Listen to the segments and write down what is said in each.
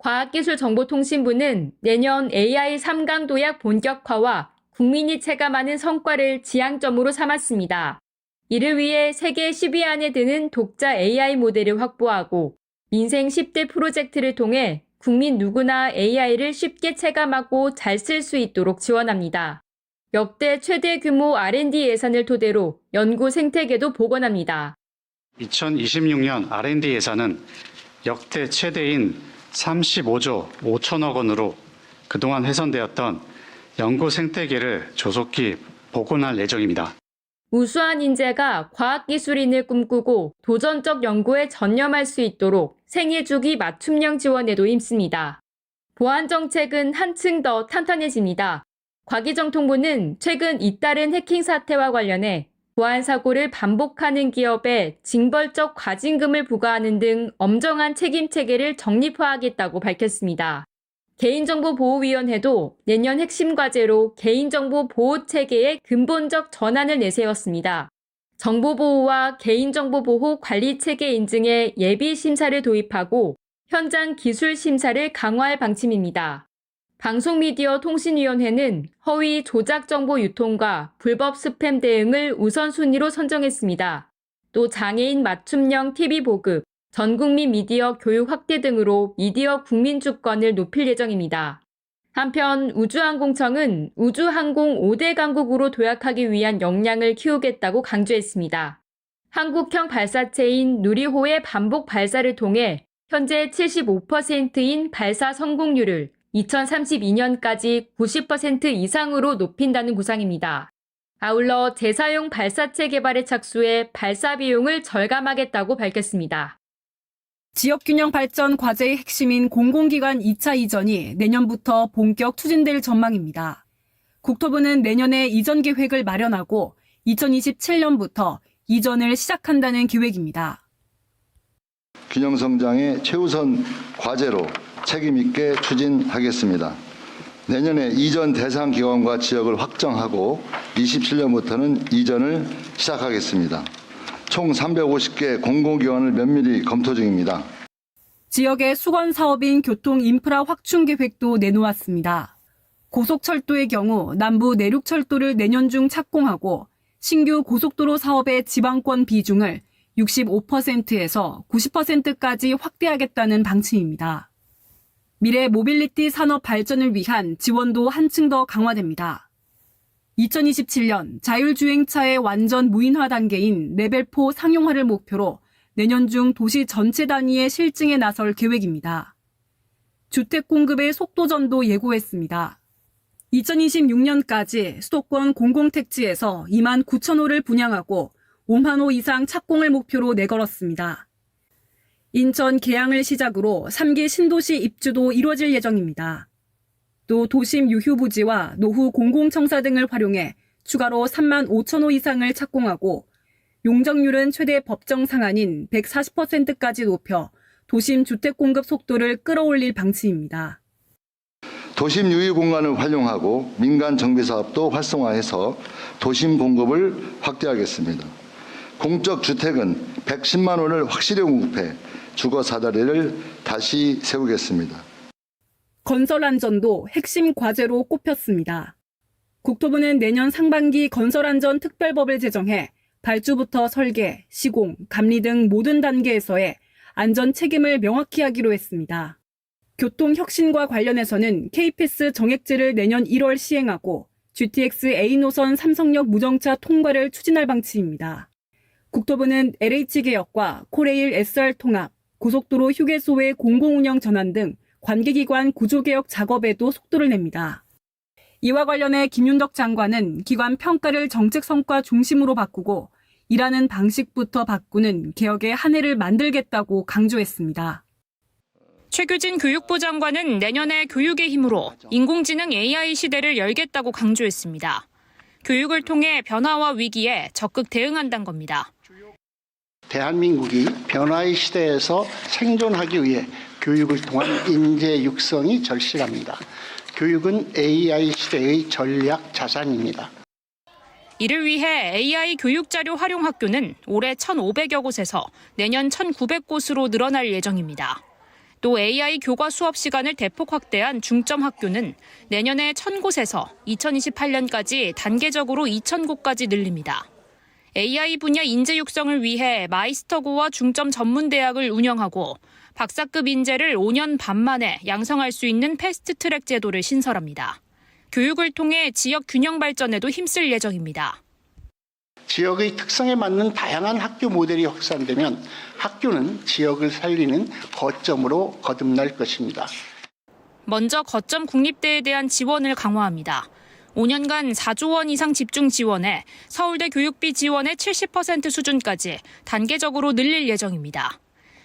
과학기술정보통신부는 내년 AI 3강 도약 본격화와 국민이 체감하는 성과를 지향점으로 삼았습니다. 이를 위해 세계 10위 안에 드는 독자 AI 모델을 확보하고 민생 10대 프로젝트를 통해 국민 누구나 AI를 쉽게 체감하고 잘 쓸 수 있도록 지원합니다. 역대 최대 규모 R&D 예산을 토대로 연구 생태계도 복원합니다. 2026년 R&D 예산은 역대 최대인 35조 5천억 원으로 그동안 훼손되었던 연구 생태계를 조속히 복원할 예정입니다. 우수한 인재가 과학기술인을 꿈꾸고 도전적 연구에 전념할 수 있도록 생애주기 맞춤형 지원에도 힘씁니다. 보안정책은 한층 더 탄탄해집니다. 과기정통부는 최근 잇따른 해킹 사태와 관련해 보안사고를 반복하는 기업에 징벌적 과징금을 부과하는 등 엄정한 책임 체계를 정립화하겠다고 밝혔습니다. 개인정보보호위원회도 내년 핵심 과제로 개인정보 보호 체계의 근본적 전환을 내세웠습니다. 정보보호와 개인정보보호 관리 체계 인증에 예비 심사를 도입하고 현장 기술 심사를 강화할 방침입니다. 방송미디어통신위원회는 허위 조작 정보 유통과 불법 스팸 대응을 우선순위로 선정했습니다. 또 장애인 맞춤형 TV 보급, 전국민 미디어 교육 확대 등으로 미디어 국민 주권을 높일 예정입니다. 한편 우주항공청은 우주항공 5대 강국으로 도약하기 위한 역량을 키우겠다고 강조했습니다. 한국형 발사체인 누리호의 반복 발사를 통해 현재 75%인 발사 성공률을 2032년까지 90% 이상으로 높인다는 구상입니다. 아울러 재사용 발사체 개발에 착수해 발사 비용을 절감하겠다고 밝혔습니다. 지역균형 발전 과제의 핵심인 공공기관 2차 이전이 내년부터 본격 추진될 전망입니다. 국토부는 내년에 이전 계획을 마련하고 2027년부터 이전을 시작한다는 계획입니다. 균형성장의 최우선 과제로 책임있게 추진하겠습니다. 내년에 이전 대상 기관과 지역을 확정하고 27년부터는 이전을 시작하겠습니다. 총 350개 공공기관을 면밀히 검토 중입니다. 지역의 수건 사업인 교통 인프라 확충 계획도 내놓았습니다. 고속철도의 경우 남부 내륙철도를 내년 중 착공하고 신규 고속도로 사업의 지방권 비중을 65%에서 90%까지 확대하겠다는 방침입니다. 미래 모빌리티 산업 발전을 위한 지원도 한층 더 강화됩니다. 2027년 자율주행차의 완전 무인화 단계인 레벨4 상용화를 목표로 내년 중 도시 전체 단위의 실증에 나설 계획입니다. 주택 공급의 속도전도 예고했습니다. 2026년까지 수도권 공공택지에서 2만 9천 호를 분양하고 5만 호 이상 착공을 목표로 내걸었습니다. 인천 계양을 시작으로 3기 신도시 입주도 이뤄질 예정입니다. 또 도심 유휴부지와 노후 공공청사 등을 활용해 추가로 3만 5천 호 이상을 착공하고 용적률은 최대 법정 상한인 140%까지 높여 도심 주택 공급 속도를 끌어올릴 방침입니다. 도심 유휴 공간을 활용하고 민간 정비 사업도 활성화해서 도심 공급을 확대하겠습니다. 공적 주택은 110만 원을 확실히 공급해 주거 사다리를 다시 세우겠습니다. 건설 안전도 핵심 과제로 꼽혔습니다. 국토부는 내년 상반기 건설 안전 특별법을 제정해 발주부터 설계, 시공, 감리 등 모든 단계에서의 안전 책임을 명확히 하기로 했습니다. 교통혁신과 관련해서는 KPS 정액제를 내년 1월 시행하고 GTX A 노선 삼성역 무정차 통과를 추진할 방침입니다. 국토부는 LH개혁과 코레일 SR 통합, 고속도로 휴게소의 공공운영 전환 등 관계기관 구조개혁 작업에도 속도를 냅니다. 이와 관련해 김윤덕 장관은 기관 평가를 정책 성과 중심으로 바꾸고 일하는 방식부터 바꾸는 개혁의 한 해를 만들겠다고 강조했습니다. 최규진 교육부 장관은 내년에 교육의 힘으로 인공지능 AI 시대를 열겠다고 강조했습니다. 교육을 통해 변화와 위기에 적극 대응한다는 겁니다. 대한민국이 변화의 시대에서 생존하기 위해 교육을 통한 인재 육성이 절실합니다. 교육은 AI 시대의 전략 자산입니다. 이를 위해 AI 교육자료 활용 학교는 올해 1,500여 곳에서 내년 1,900곳으로 늘어날 예정입니다. 또 AI 교과 수업 시간을 대폭 확대한 중점 학교는 내년에 1,000곳에서 2028년까지 단계적으로 2,000곳까지 늘립니다. AI 분야 인재 육성을 위해 마이스터고와 중점 전문대학을 운영하고 박사급 인재를 5년 반 만에 양성할 수 있는 패스트트랙 제도를 신설합니다. 교육을 통해 지역 균형 발전에도 힘쓸 예정입니다. 지역의 특성에 맞는 다양한 학교 모델이 확산되면 학교는 지역을 살리는 거점으로 거듭날 것입니다. 먼저 거점 국립대에 대한 지원을 강화합니다. 5년간 4조 원 이상 집중 지원해 서울대 교육비 지원의 70% 수준까지 단계적으로 늘릴 예정입니다.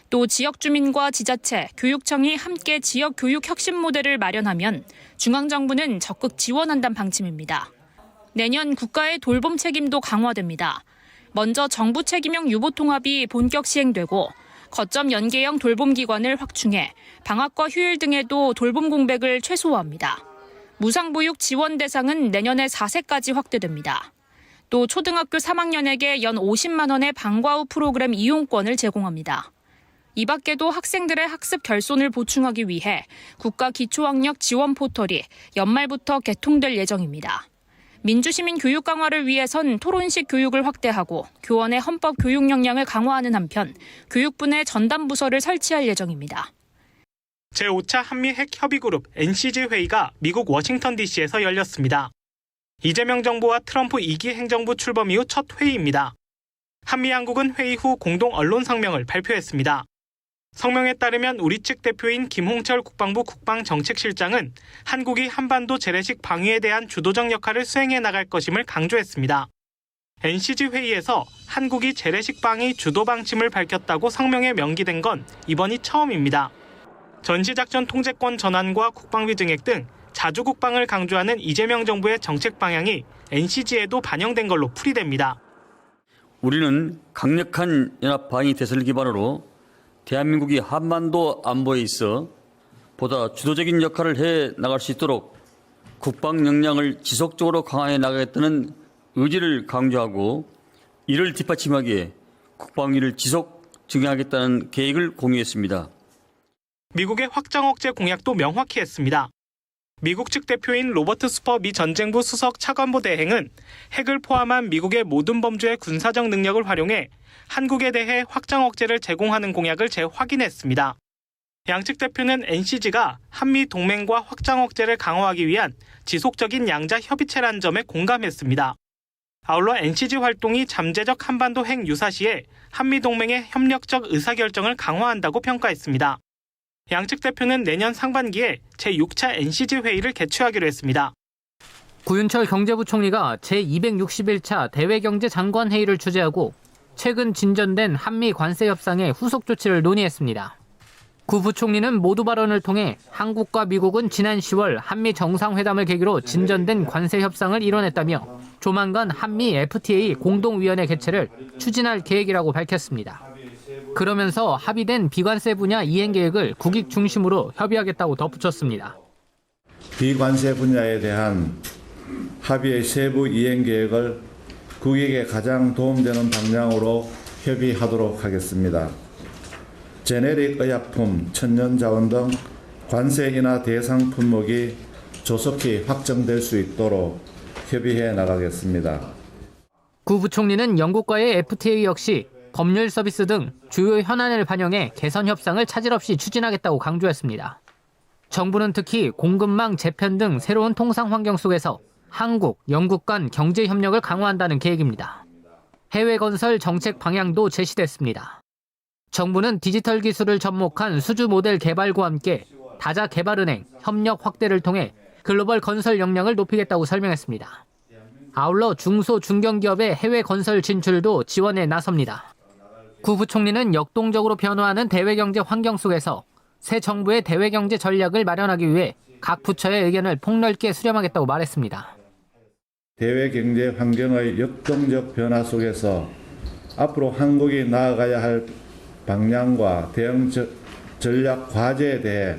또 지역 주민과 지자체, 교육청이 함께 지역 교육 혁신 모델을 마련하면 중앙정부는 적극 지원한다는 방침입니다. 내년 국가의 돌봄 책임도 강화됩니다. 먼저 정부 책임형 유보통합이 본격 시행되고 거점 연계형 돌봄기관을 확충해 방학과 휴일 등에도 돌봄 공백을 최소화합니다. 무상보육 지원 대상은 내년에 4세까지 확대됩니다. 또 초등학교 3학년에게 연 50만 원의 방과 후 프로그램 이용권을 제공합니다. 이 밖에도 학생들의 학습 결손을 보충하기 위해 국가 기초학력 지원 포털이 연말부터 개통될 예정입니다. 민주시민 교육 강화를 위해선 토론식 교육을 확대하고 교원의 헌법 교육 역량을 강화하는 한편 교육부 내 전담 부서를 설치할 예정입니다. 제5차 한미핵협의그룹 NCG 회의가 미국 워싱턴 DC에서 열렸습니다. 이재명 정부와 트럼프 2기 행정부 출범 이후 첫 회의입니다. 한미양국은 회의 후 공동 언론 성명을 발표했습니다. 성명에 따르면 우리 측 대표인 김홍철 국방부 국방정책실장은 한국이 한반도 재래식 방위에 대한 주도적 역할을 수행해 나갈 것임을 강조했습니다. NCG 회의에서 한국이 재래식 방위 주도 방침을 밝혔다고 성명에 명기된 건 이번이 처음입니다. 전시작전 통제권 전환과 국방비 증액 등 자주국방을 강조하는 이재명 정부의 정책 방향이 NCG에도 반영된 걸로 풀이됩니다. 우리는 강력한 연합 방위 태세를 기반으로 대한민국이 한반도 안보에 있어 보다 주도적인 역할을 해 나갈 수 있도록 국방 역량을 지속적으로 강화해 나가겠다는 의지를 강조하고 이를 뒷받침하기에 국방위를 지속 증강하겠다는 계획을 공유했습니다. 미국의 확장 억제 공약도 명확히 했습니다. 미국 측 대표인 로버트 수퍼 미 전쟁부 수석 차관보 대행은 핵을 포함한 미국의 모든 범주의 군사적 능력을 활용해 한국에 대해 확장 억제를 제공하는 공약을 재확인했습니다. 양측 대표는 NCG가 한미 동맹과 확장 억제를 강화하기 위한 지속적인 양자 협의체라는 점에 공감했습니다. 아울러 NCG 활동이 잠재적 한반도 핵 유사 시에 한미 동맹의 협력적 의사결정을 강화한다고 평가했습니다. 양측 대표는 내년 상반기에 제6차 NCG 회의를 개최하기로 했습니다. 구윤철 경제부총리가 제261차 대외경제장관 회의를 주재하고 최근 진전된 한미 관세 협상의 후속 조치를 논의했습니다. 구 부총리는 모두 발언을 통해 한국과 미국은 지난 10월 한미 정상회담을 계기로 진전된 관세 협상을 이뤄냈다며 조만간 한미 FTA 공동위원회 개최를 추진할 계획이라고 밝혔습니다. 그러면서 합의된 비관세 분야 이행 계획을 국익 중심으로 협의하겠다고 덧붙였습니다. 비관세 분야에 대한 합의의 세부 이행 계획을 국익에 가장 도움되는 방향으로 협의하도록 하겠습니다. 제네릭 의약품, 천연자원 등 관세 인하 대상 품목이 조속히 확정될 수 있도록 협의해 나가겠습니다. 구 부총리는 영국과의 FTA 역시 법률 서비스 등 주요 현안을 반영해 개선 협상을 차질 없이 추진하겠다고 강조했습니다. 정부는 특히 공급망 재편 등 새로운 통상 환경 속에서 한국, 영국 간 경제 협력을 강화한다는 계획입니다. 해외 건설 정책 방향도 제시됐습니다. 정부는 디지털 기술을 접목한 수주 모델 개발과 함께 다자개발은행 협력 확대를 통해 글로벌 건설 역량을 높이겠다고 설명했습니다. 아울러 중소 중견기업의 해외 건설 진출도 지원에 나섭니다. 구 부총리는 역동적으로 변화하는 대외경제 환경 속에서 새 정부의 대외경제 전략을 마련하기 위해 각 부처의 의견을 폭넓게 수렴하겠다고 말했습니다. 대외경제 환경의 역동적 변화 속에서 앞으로 한국이 나아가야 할 방향과 대응 전략 과제에 대해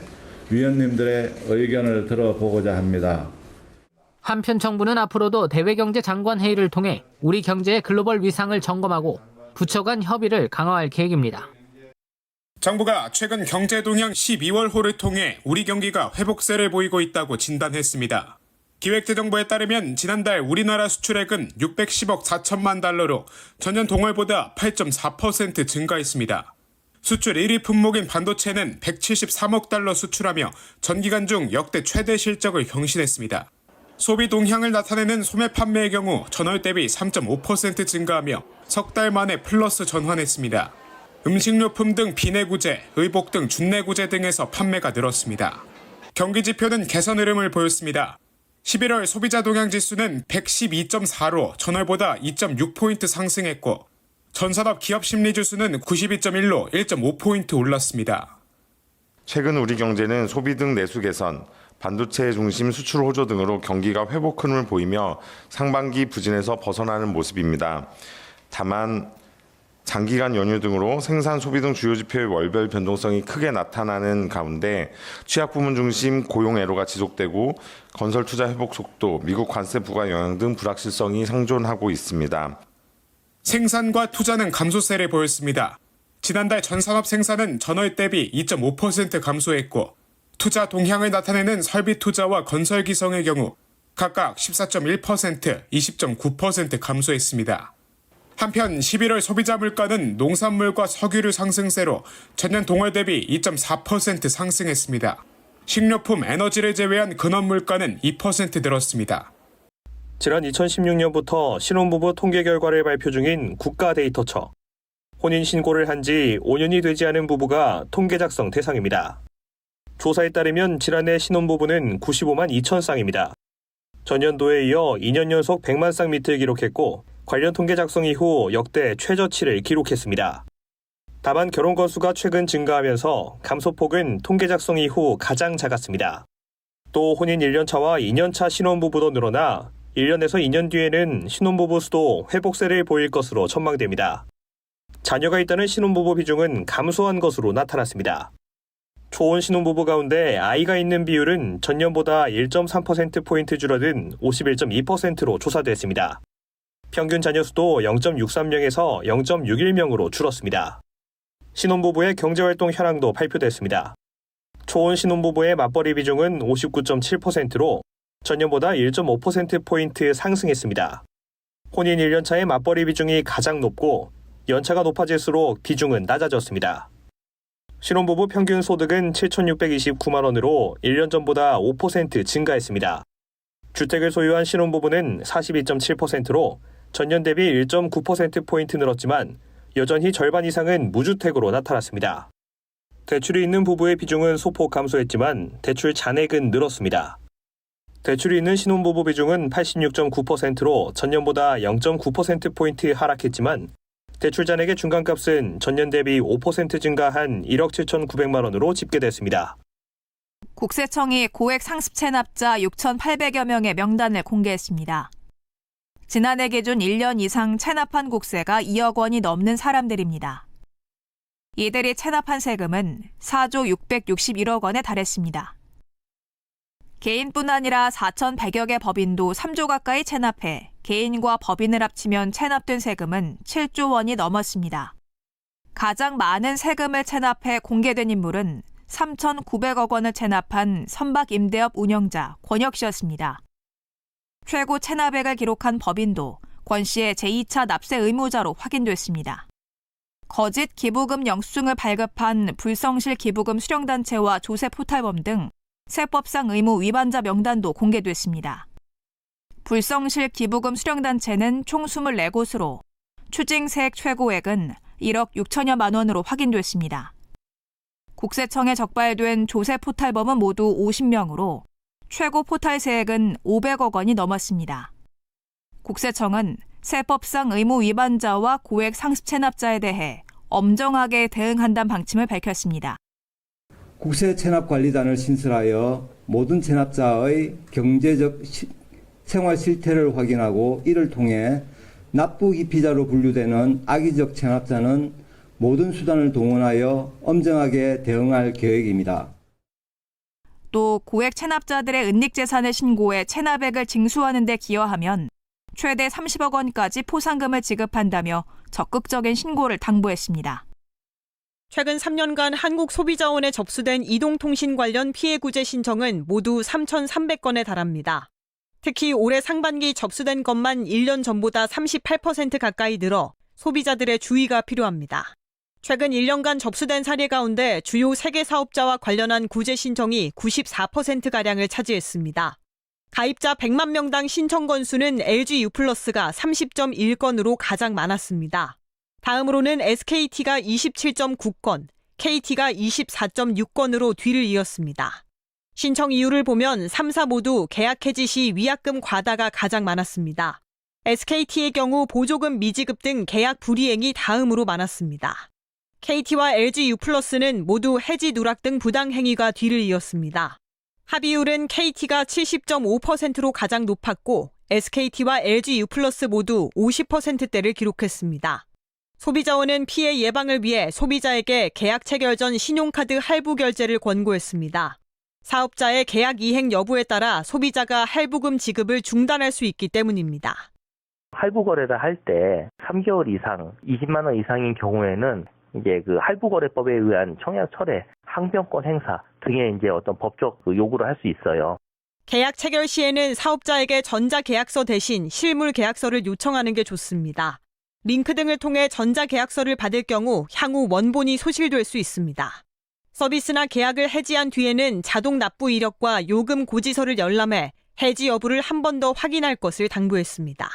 위원님들의 의견을 들어보고자 합니다. 한편 정부는 앞으로도 대외경제 장관 회의를 통해 우리 경제의 글로벌 위상을 점검하고 부처 간 협의를 강화할 계획입니다. 정부가 최근 경제동향 12월호를 통해 우리 경기가 회복세를 보이고 있다고 진단했습니다. 기획재정부에 따르면 지난달 우리나라 수출액은 610억 4천만 달러로 전년 동월보다 8.4% 증가했습니다. 수출 1위 품목인 반도체는 173억 달러 수출하며 전기간 중 역대 최대 실적을 경신했습니다. 소비 동향을 나타내는 소매 판매의 경우 전월 대비 3.5% 증가하며 석 달 만에 플러스 전환했습니다. 음식료품 등 비내구재, 의복 등 준내구재 등에서 판매가 늘었습니다. 경기 지표는 개선 흐름을 보였습니다. 11월 소비자 동향 지수는 112.4로 전월보다 2.6포인트 상승했고 전산업 기업 심리 지수는 92.1로 1.5포인트 올랐습니다. 최근 우리 경제는 소비 등 내수 개선, 반도체 중심 수출 호조 등으로 경기가 회복 흐름을 보이며 상반기 부진에서 벗어나는 모습입니다. 다만 장기간 연휴 등으로 생산, 소비 등 주요 지표의 월별 변동성이 크게 나타나는 가운데 취약 부문 중심 고용 애로가 지속되고 건설 투자 회복 속도, 미국 관세 부과 영향 등 불확실성이 상존하고 있습니다. 생산과 투자는 감소세를 보였습니다. 지난달 전산업 생산은 전월 대비 2.5% 감소했고 투자 동향을 나타내는 설비 투자와 건설 기성의 경우 각각 14.1%, 20.9% 감소했습니다. 한편 11월 소비자 물가는 농산물과 석유류 상승세로 전년 동월 대비 2.4% 상승했습니다. 식료품, 에너지를 제외한 근원 물가는 2% 늘었습니다. 지난 2016년부터 신혼부부 통계 결과를 발표 중인 국가데이터처. 혼인신고를 한 지 5년이 되지 않은 부부가 통계 작성 대상입니다. 조사에 따르면 지난해 신혼부부는 95만 2천 쌍입니다. 전년도에 이어 2년 연속 100만 쌍 밑을 기록했고 관련 통계 작성 이후 역대 최저치를 기록했습니다. 다만 결혼 건수가 최근 증가하면서 감소폭은 통계 작성 이후 가장 작았습니다. 또 혼인 1년차와 2년차 신혼부부도 늘어나 1년에서 2년 뒤에는 신혼부부 수도 회복세를 보일 것으로 전망됩니다. 자녀가 있다는 신혼부부 비중은 감소한 것으로 나타났습니다. 초혼 신혼부부 가운데 아이가 있는 비율은 전년보다 1.3%포인트 줄어든 51.2%로 조사됐습니다. 평균 자녀 수도 0.63명에서 0.61명으로 줄었습니다. 신혼부부의 경제활동 현황도 발표됐습니다. 초혼 신혼부부의 맞벌이 비중은 59.7%로 전년보다 1.5%포인트 상승했습니다. 혼인 1년차의 맞벌이 비중이 가장 높고 연차가 높아질수록 비중은 낮아졌습니다. 신혼부부 평균 소득은 7,629만 원으로 1년 전보다 5% 증가했습니다. 주택을 소유한 신혼부부는 42.7%로 전년 대비 1.9%포인트 늘었지만 여전히 절반 이상은 무주택으로 나타났습니다. 대출이 있는 부부의 비중은 소폭 감소했지만 대출 잔액은 늘었습니다. 대출이 있는 신혼부부 비중은 86.9%로 전년보다 0.9%포인트 하락했지만 대출 잔액의 중간값은 전년 대비 5% 증가한 1억 7,900만 원으로 집계됐습니다. 국세청이 고액 상습 체납자 6,800여 명의 명단을 공개했습니다. 지난해 기준 1년 이상 체납한 국세가 2억 원이 넘는 사람들입니다. 이들이 체납한 세금은 4조 661억 원에 달했습니다. 개인뿐 아니라 4,100여 개 법인도 3조 가까이 체납해 개인과 법인을 합치면 체납된 세금은 7조 원이 넘었습니다. 가장 많은 세금을 체납해 공개된 인물은 3,900억 원을 체납한 선박 임대업 운영자 권혁 씨였습니다. 최고 체납액을 기록한 법인도 권 씨의 제2차 납세 의무자로 확인됐습니다. 거짓 기부금 영수증을 발급한 불성실 기부금 수령단체와 조세 포탈범 등 세법상 의무 위반자 명단도 공개됐습니다. 불성실 기부금 수령단체는 총 24곳으로 추징세액 최고액은 1억 6천여만 원으로 확인됐습니다. 국세청에 적발된 조세 포탈범은 모두 50명으로 최고 포탈세액은 500억 원이 넘었습니다. 국세청은 세법상 의무 위반자와 고액 상습 체납자에 대해 엄정하게 대응한다는 방침을 밝혔습니다. 국세 체납관리단을 신설하여 모든 체납자의 경제적 생활 실태를 확인하고 이를 통해 납부 기피자로 분류되는 악의적 체납자는 모든 수단을 동원하여 엄정하게 대응할 계획입니다. 또 고액 체납자들의 은닉재산을 신고해 체납액을 징수하는 데 기여하면 최대 30억 원까지 포상금을 지급한다며 적극적인 신고를 당부했습니다. 최근 3년간 한국소비자원에 접수된 이동통신 관련 피해 구제 신청은 모두 3,300건에 달합니다. 특히 올해 상반기 접수된 것만 1년 전보다 38% 가까이 늘어 소비자들의 주의가 필요합니다. 최근 1년간 접수된 사례 가운데 주요 3개 사업자와 관련한 구제 신청이 94%가량을 차지했습니다. 가입자 100만 명당 신청 건수는 LG유플러스가 30.1건으로 가장 많았습니다. 다음으로는 SKT가 27.9건, KT가 24.6건으로 뒤를 이었습니다. 신청 이유를 보면 3사 모두 계약 해지 시 위약금 과다가 가장 많았습니다. SKT의 경우 보조금 미지급 등 계약 불이행이 다음으로 많았습니다. KT와 LG유플러스는 모두 해지 누락 등 부당 행위가 뒤를 이었습니다. 합의율은 KT가 70.5%로 가장 높았고 SKT와 LG유플러스 모두 50%대를 기록했습니다. 소비자원은 피해 예방을 위해 소비자에게 계약 체결 전 신용카드 할부 결제를 권고했습니다. 사업자의 계약 이행 여부에 따라 소비자가 할부금 지급을 중단할 수 있기 때문입니다. 할부 거래를 할 때 3개월 이상, 20만 원 이상인 경우에는 이제 그 할부거래법에 의한 청약 철회, 항변권 행사 등의 이제 어떤 법적 요구를 할 수 있어요. 계약 체결 시에는 사업자에게 전자계약서 대신 실물 계약서를 요청하는 게 좋습니다. 링크 등을 통해 전자계약서를 받을 경우 향후 원본이 소실될 수 있습니다. 서비스나 계약을 해지한 뒤에는 자동 납부 이력과 요금 고지서를 열람해 해지 여부를 한 번 더 확인할 것을 당부했습니다.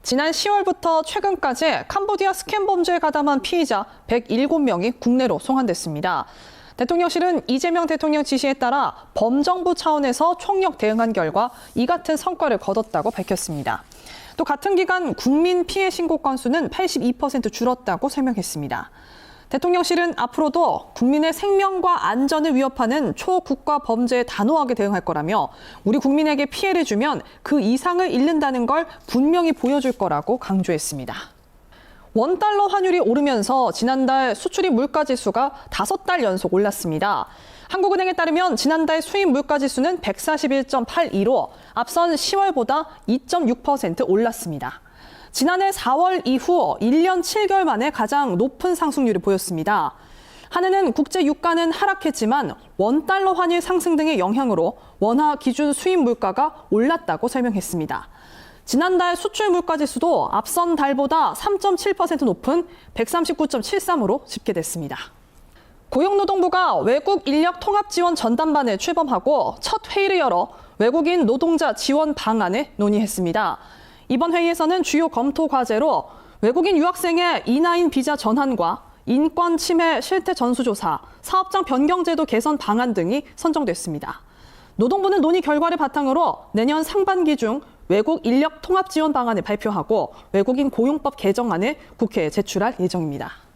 지난 10월부터 최근까지 캄보디아 스캠 범죄에 가담한 피의자 107명이 국내로 송환됐습니다. 대통령실은 이재명 대통령 지시에 따라 범정부 차원에서 총력 대응한 결과 이 같은 성과를 거뒀다고 밝혔습니다. 또 같은 기간 국민 피해 신고 건수는 82% 줄었다고 설명했습니다. 대통령실은 앞으로도 국민의 생명과 안전을 위협하는 초국가 범죄에 단호하게 대응할 거라며 우리 국민에게 피해를 주면 그 이상을 잃는다는 걸 분명히 보여줄 거라고 강조했습니다. 원달러 환율이 오르면서 지난달 수출입 물가지수가 5달 연속 올랐습니다. 한국은행에 따르면 지난달 수입 물가지수는 141.82로 앞선 10월보다 2.6% 올랐습니다. 지난해 4월 이후 1년 7개월 만에 가장 높은 상승률을 보였습니다. 한은은 국제 유가는 하락했지만 원달러 환율 상승 등의 영향으로 원화 기준 수입 물가가 올랐다고 설명했습니다. 지난달 수출 물가지수도 앞선 달보다 3.7% 높은 139.73으로 집계됐습니다. 고용노동부가 외국 인력 통합 지원 전담반을 출범하고 첫 회의를 열어 외국인 노동자 지원 방안을 논의했습니다. 이번 회의에서는 주요 검토 과제로 외국인 유학생의 E9 비자 전환과 인권 침해 실태 전수조사, 사업장 변경제도 개선 방안 등이 선정됐습니다. 노동부는 논의 결과를 바탕으로 내년 상반기 중 외국 인력 통합 지원 방안을 발표하고 외국인 고용법 개정안을 국회에 제출할 예정입니다.